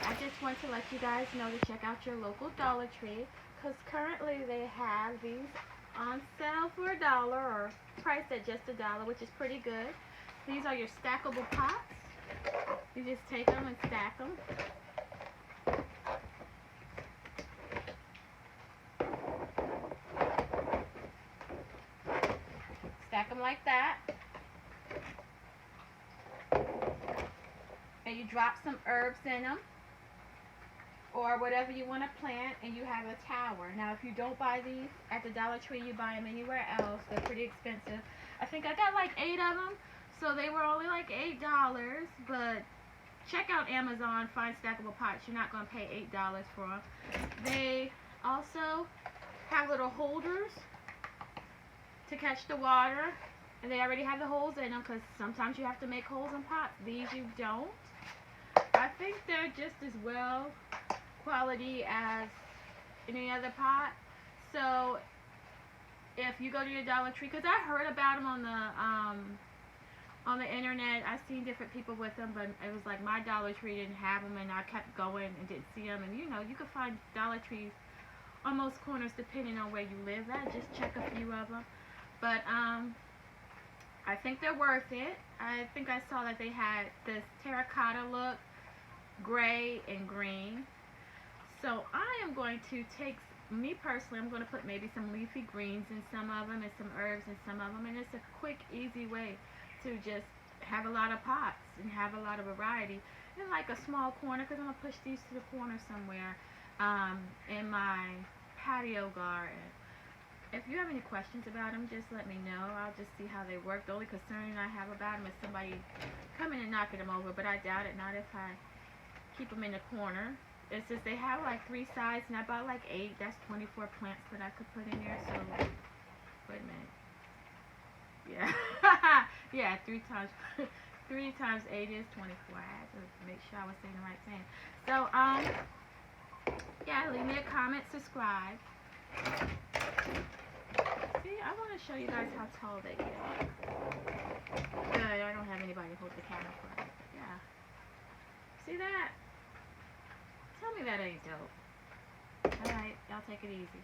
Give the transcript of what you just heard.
I just want to let you guys know to check out your local Dollar Tree, because currently they have these on sale for $1 or priced at just $1, which is pretty good. These are your stackable pots. You just take them and stack them. Stack them like that. And you drop some herbs in them, or whatever you want to plant, and you have a tower. Now, if you don't buy these at the Dollar Tree, you buy them anywhere else. They're pretty expensive. I think I got like 8 of them, so they were only like $8. But check out Amazon, find stackable pots. You're not going to pay $8 for them. They also have little holders to catch the water, and they already have the holes in them, because sometimes you have to make holes in pots. These you don't. I think they're just as well quality as any other pot. So if you go to your Dollar Tree, because I heard about them on the internet, I've seen different people with them, but it was like my Dollar Tree didn't have them, and I kept going and didn't see them. And you know, you can find Dollar Trees on most corners depending on where you live at. Just check a few of them. But I think they're worth it. I think I saw that they had this terracotta look, gray and green. So I am going to take, me personally, I'm going to put maybe some leafy greens in some of them and some herbs in some of them. And it's a quick, easy way to just have a lot of pots and have a lot of variety in like a small corner, because I'm going to push these to the corner somewhere in my patio garden. If you have any questions about them, just let me know. I'll just see how they work. The only concern I have about them is somebody coming and knocking them over, but I doubt it, not if I keep them in the corner. It's just they have like 3 sides, and I bought like 8. That's 24 plants that I could put in there. So, wait a minute. Yeah. Yeah, 3 times 8 is 24. I had to make sure I was saying the right thing. So, yeah, leave me a comment, subscribe. See, I want to show you guys how tall they get. Good, I don't have anybody to hold the camera for me. Yeah. See that? Tell me that ain't dope. Alright, y'all take it easy.